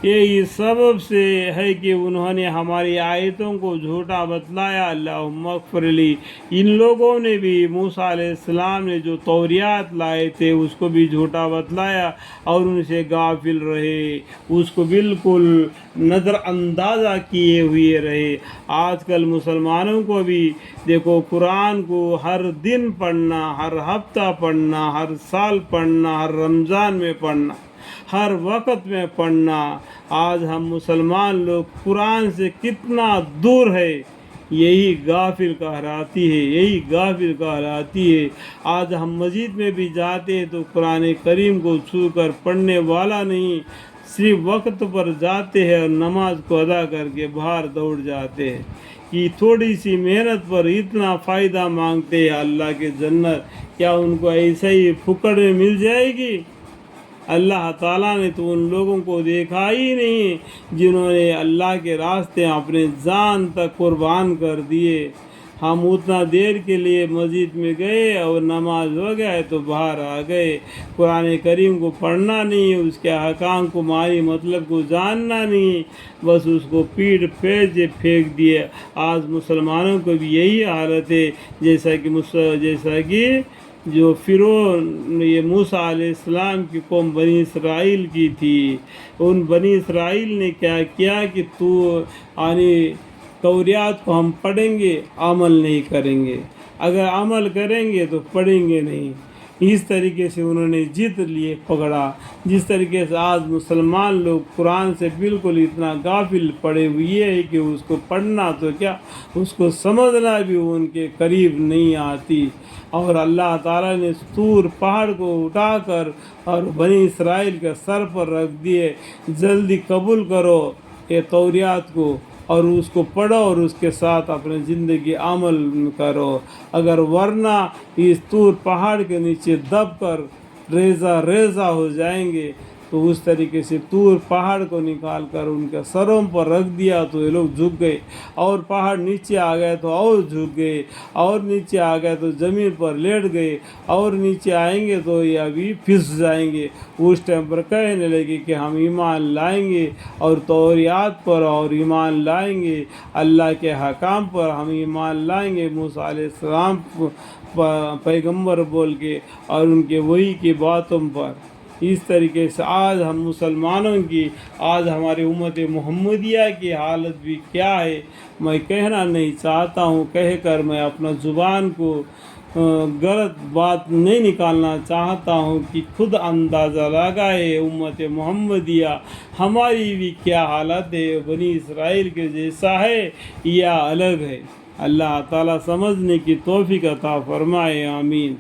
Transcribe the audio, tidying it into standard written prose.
یہی سبب سے ہے کہ انہوں نے ہماری آیتوں کو جھوٹا بتلایا۔ اللہم اغفر لی، ان لوگوں نے بھی موسیٰ علیہ السلام نے جو توریات لائے تھے اس کو بھی جھوٹا بتلایا اور ان سے غافل رہے، اس کو بالکل نظر اندازہ کیے ہوئے رہے۔ آج کل مسلمانوں کو بھی دیکھو، قرآن کو ہر دن پڑھنا، ہر ہفتہ پڑھنا، ہر سال پڑھنا، ہر رمضان میں پڑھنا، ہر وقت میں پڑھنا۔ آج ہم مسلمان لوگ قرآن سے کتنا دور ہے، یہی غافل کہلاتی ہے، یہی غافل کہلاتی ہے۔ آج ہم مسجد میں بھی جاتے ہیں تو قرآن کریم کو چھو کر پڑھنے والا نہیں، صرف وقت پر جاتے ہیں اور نماز کو ادا کر کے باہر دوڑ جاتے ہیں کہ تھوڑی سی محنت پر اتنا فائدہ مانگتے ہیں اللہ کے جنت، کیا ان کو ایسا ہی پھکڑ میں مل جائے گی؟ اللہ تعالیٰ نے تو ان لوگوں کو دیکھا ہی نہیں جنہوں نے اللہ کے راستے اپنے جان تک قربان کر دیے۔ ہم اتنا دیر کے لیے مسجد میں گئے اور نماز ہو گئے تو باہر آ گئے، قرآن کریم کو پڑھنا نہیں، اس کے احکام کو معنی مطلب کو جاننا نہیں، بس اس کو پیٹ پھیر پھینک دیے۔ آج مسلمانوں کو بھی یہی حالت ہے، جیسا کہ جو فرعون، یہ موسیٰ علیہ السلام کی قوم بنی اسرائیل کی تھی، ان بنی اسرائیل نے کیا کیا کہ یعنی توریات کو ہم پڑھیں گے، عمل نہیں کریں گے، اگر عمل کریں گے تو پڑھیں گے نہیں۔ اس طریقے سے انہوں نے ضد لیے پکڑا۔ جس طریقے سے آج مسلمان لوگ قرآن سے بالکل اتنا غافل پڑے ہوئے ہیں کہ اس کو پڑھنا تو کیا، اس کو سمجھنا بھی ان کے قریب نہیں آتی۔ اور اللہ تعالیٰ نے طور پہاڑ کو اٹھا کر اور بنی اسرائیل کے سر پر رکھ دیے، جلدی قبول کرو یہ توریات کو اور اس کو پڑھو اور اس کے ساتھ اپنے زندگی عمل کرو، اگر ورنہ اس طور پہاڑ کے نیچے دب کر ریزہ ریزہ ہو جائیں گے۔ تو اس طریقے سے طور پہاڑ کو نکال کر ان کے سروں پر رکھ دیا تو یہ لوگ جھک گئے، اور پہاڑ نیچے آ گئے تو اور جھک گئے، اور نیچے آ گئے تو زمین پر لیٹ گئے، اور نیچے آئیں گے تو یہ ابھی پھس جائیں گے۔ اس ٹائم پر کہنے لگے کہ ہم ایمان لائیں گے اور توریات پر اور ایمان لائیں گے، اللہ کے حکام پر ہم ایمان لائیں گے، موسیٰ علیہ السلام پیغمبر بول کے اور ان کے وحی کی باتوں پر۔ اس طریقے سے آج ہم مسلمانوں کی، آج ہماری امت محمدیہ کی حالت بھی کیا ہے، میں کہنا نہیں چاہتا ہوں، کہہ کر میں اپنا زبان کو غلط بات نہیں نکالنا چاہتا ہوں کہ خود اندازہ لگائے امت محمدیہ ہماری بھی کیا حالت ہے، بنی اسرائیل کے جیسا ہے یا الگ ہے۔ اللہ تعالیٰ سمجھنے کی توفیق عطا فرمائے، آمین۔